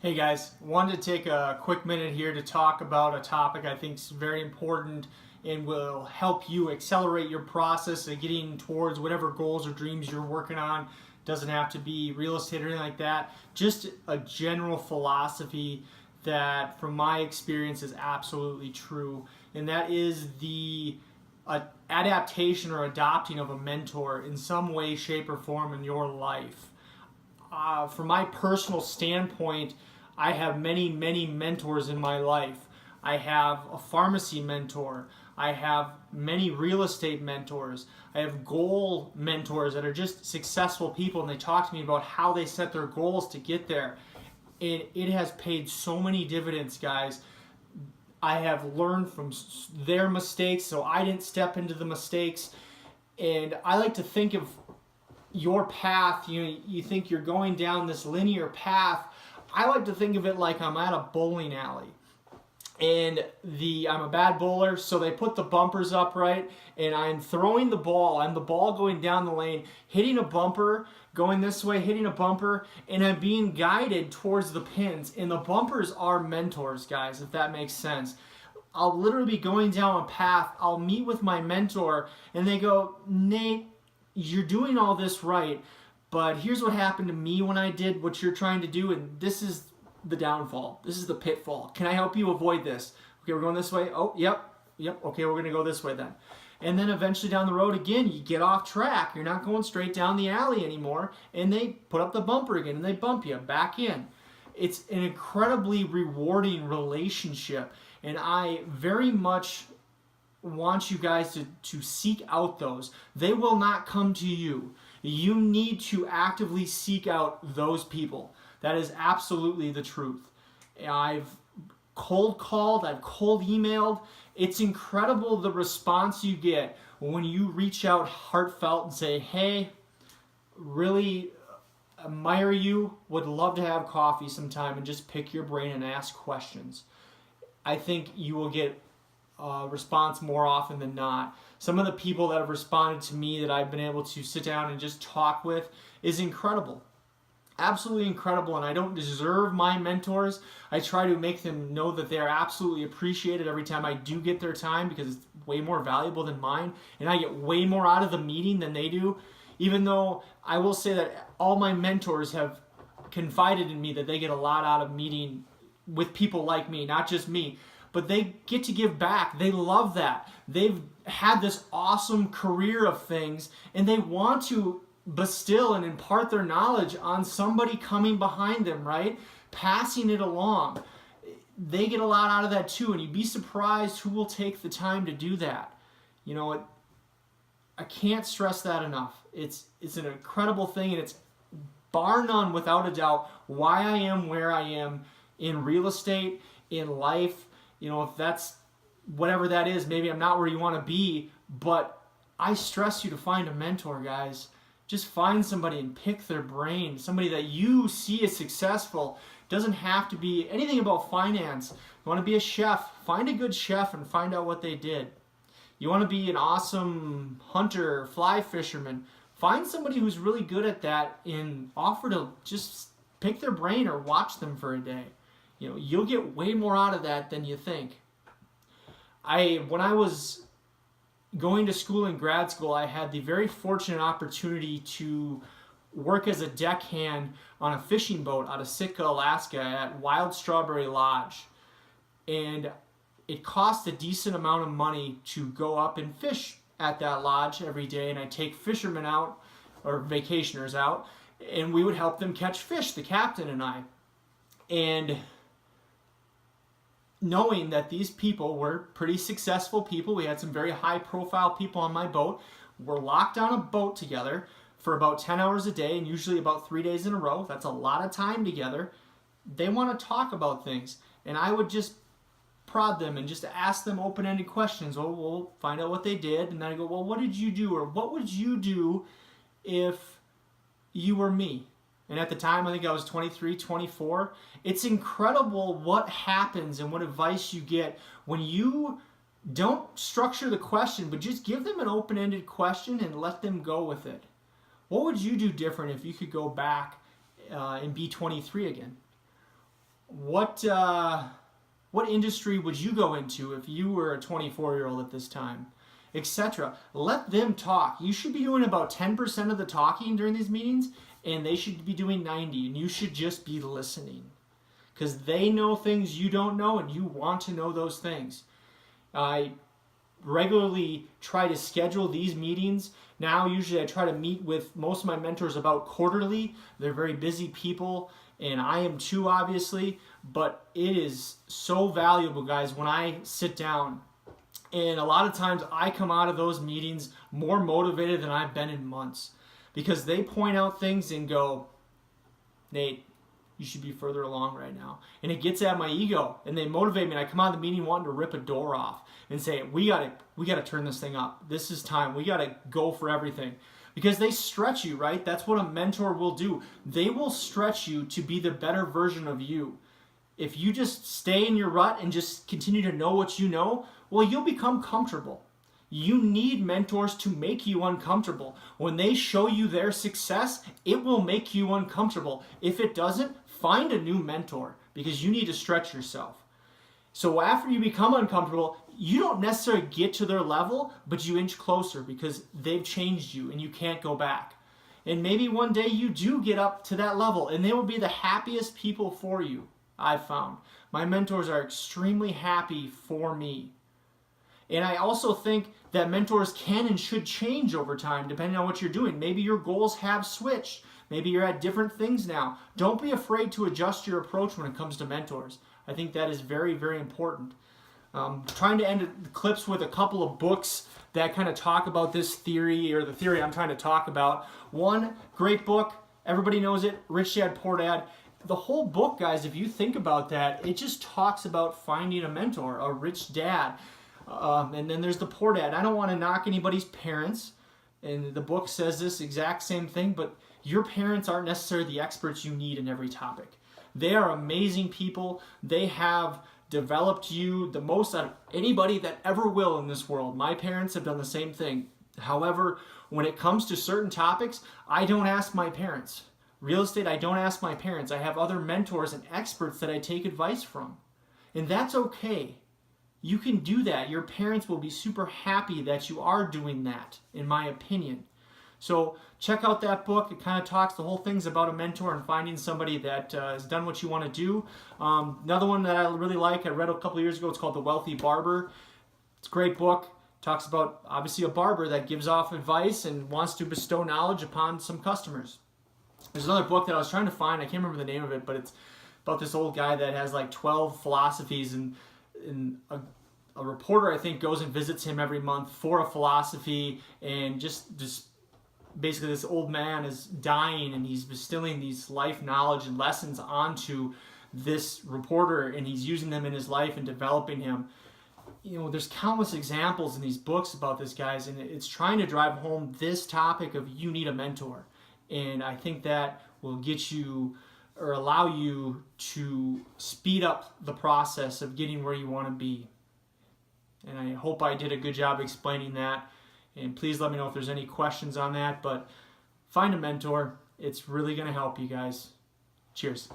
Hey guys, wanted to take a quick minute here to talk about a topic I think is very important and will help you accelerate your process of getting towards whatever goals or dreams you're working on. Doesn't have to be real estate or anything like that. Just a general philosophy that, from my experience, is absolutely true, and that is the adaptation or adopting of a mentor in some way, shape, or form in your life. From my personal standpoint, I have many mentors in my life. I have a pharmacy mentor. I have many real estate mentors. I have goal mentors that are just successful people, and they talk to me about how they set their goals to get there. And it has paid so many dividends, guys. I have learned from their mistakes, so I didn't step into the mistakes. And I like to think of your path. You think you're going down this linear path. I like to think of it like I'm at a bowling alley, and I'm a bad bowler, so they put the bumpers up, right, and I'm throwing the ball. I'm the ball going down the lane, hitting a bumper, going this way, hitting a bumper, and I'm being guided towards the pins. And the bumpers are mentors, guys, if that makes sense. I'll literally be going down a path. I'll meet with my mentor, and they go, "Nate, you're doing all this right, but here's what happened to me when I did what you're trying to do, and this is the downfall. This is the pitfall. Can I help you avoid this? Okay, we're going this way. Oh, yep. Okay, we're going to go this way then." And then eventually down the road again, you get off track. You're not going straight down the alley anymore, and they put up the bumper again, and they bump you back in. It's an incredibly rewarding relationship, and I very much want you guys to seek out those. They will not come to you. You need to actively seek out those people. That is absolutely the truth. I've cold called, I've cold emailed. It's incredible the response you get when you reach out heartfelt and say, "Hey, really admire you, would love to have coffee sometime and just pick your brain and ask questions." I think you will get response more often than not. Some of the people that have responded to me that I've been able to sit down and just talk with is incredible. Absolutely incredible, and I don't deserve my mentors. I try to make them know that they're absolutely appreciated every time I do get their time, because it's way more valuable than mine, and I get way more out of the meeting than they do. Even though I will say that all my mentors have confided in me that they get a lot out of meeting with people like me, not just me, but they get to give back. They love that. They've had this awesome career of things, and they want to bestow and impart their knowledge on somebody coming behind them, right? Passing it along. They get a lot out of that too, and you'd be surprised who will take the time to do that. I can't stress that enough. It's an incredible thing, and it's bar none, without a doubt, why I am where I am in real estate, in life. If that's whatever that is, maybe I'm not where you want to be, but I stress you to find a mentor, guys. Just find somebody and pick their brain. Somebody that you see as successful. Doesn't have to be anything about finance. You want to be a chef, find a good chef and find out what they did. You want to be an awesome hunter, fly fisherman, find somebody who's really good at that and offer to just pick their brain or watch them for a day. You'll get way more out of that than you think. When I was going to school in grad school, I had the very fortunate opportunity to work as a deckhand on a fishing boat out of Sitka, Alaska at Wild Strawberry Lodge. And it cost a decent amount of money to go up and fish at that lodge every day, and I'd take fishermen out, or vacationers out, and we would help them catch fish, the captain and I. And knowing that these people were pretty successful people, we had some very high profile people on my boat. We're locked on a boat together for about 10 hours a day, and usually about 3 days in a row. That's a lot of time together. They want to talk about things, and I would just prod them and just ask them open-ended questions. Well, we'll find out what they did, and then I go, "Well, what did you do?" or "What would you do if you were me?" And at the time, I think I was 23, 24. It's incredible what happens and what advice you get when you don't structure the question, but just give them an open-ended question and let them go with it. What would you do different if you could go back and be 23 again? what industry would you go into if you were a 24-year-old at this time, etc. Let them talk. You should be doing about 10% of the talking during these meetings, and they should be doing 90%, and you should just be listening, because they know things you don't know, and you want to know those things. I regularly try to schedule these meetings. Now, usually I try to meet with most of my mentors about quarterly. They're very busy people, and I am too, obviously, but it is so valuable, guys, when I sit down. And a lot of times I come out of those meetings more motivated than I've been in months, because they point out things and go, Nate, you should be further along right now. And it gets at my ego, and they motivate me, and I come out of the meeting wanting to rip a door off and say, we gotta turn this thing up. This is time. We gotta go for everything. Because they stretch you, right? That's what a mentor will do. They will stretch you to be the better version of you. If you just stay in your rut and just continue to know what you know, well, you'll become comfortable. You need mentors to make you uncomfortable. When they show you their success, it will make you uncomfortable. If it doesn't, find a new mentor, because you need to stretch yourself. So after you become uncomfortable, you don't necessarily get to their level, but you inch closer, because they've changed you and you can't go back. And maybe one day you do get up to that level, and they will be the happiest people for you, I've found. My mentors are extremely happy for me. And I also think that mentors can and should change over time depending on what you're doing. Maybe your goals have switched. Maybe you're at different things now. Don't be afraid to adjust your approach when it comes to mentors. I think that is very, very important. Trying to end the clips with a couple of books that kind of talk about this theory, or the theory I'm trying to talk about. One great book, everybody knows it, Rich Dad, Poor Dad. The whole book, guys, if you think about that, it just talks about finding a mentor, a rich dad. And then there's the Poor Dad. I don't want to knock anybody's parents, and the book says this exact same thing, but your parents aren't necessarily the experts you need in every topic. They are amazing people. They have developed you the most out of anybody that ever will in this world. My parents have done the same thing. However, when it comes to certain topics, I don't ask my parents. Real estate, I don't ask my parents. I have other mentors and experts that I take advice from. And that's okay. You can do that. Your parents will be super happy that you are doing that, in my opinion. So check out that book. It kind of talks, the whole thing's about a mentor and finding somebody that has done what you want to do. Another one that I really like, I read a couple of years ago, it's called The Wealthy Barber. It's a great book. It talks about, obviously, a barber that gives off advice and wants to bestow knowledge upon some customers. There's another book that I was trying to find, I can't remember the name of it, but it's about this old guy that has like 12 philosophies, and a reporter, I think, goes and visits him every month for a philosophy, and just basically this old man is dying, and he's distilling these life knowledge and lessons onto this reporter, and he's using them in his life and developing him. You know, there's countless examples in these books about this, guys, and it's trying to drive home this topic of you need a mentor. And I think that will get you, or allow you to speed up the process of getting where you want to be. And I hope I did a good job explaining that. And please let me know if there's any questions on that. But find a mentor. It's really going to help you guys. Cheers.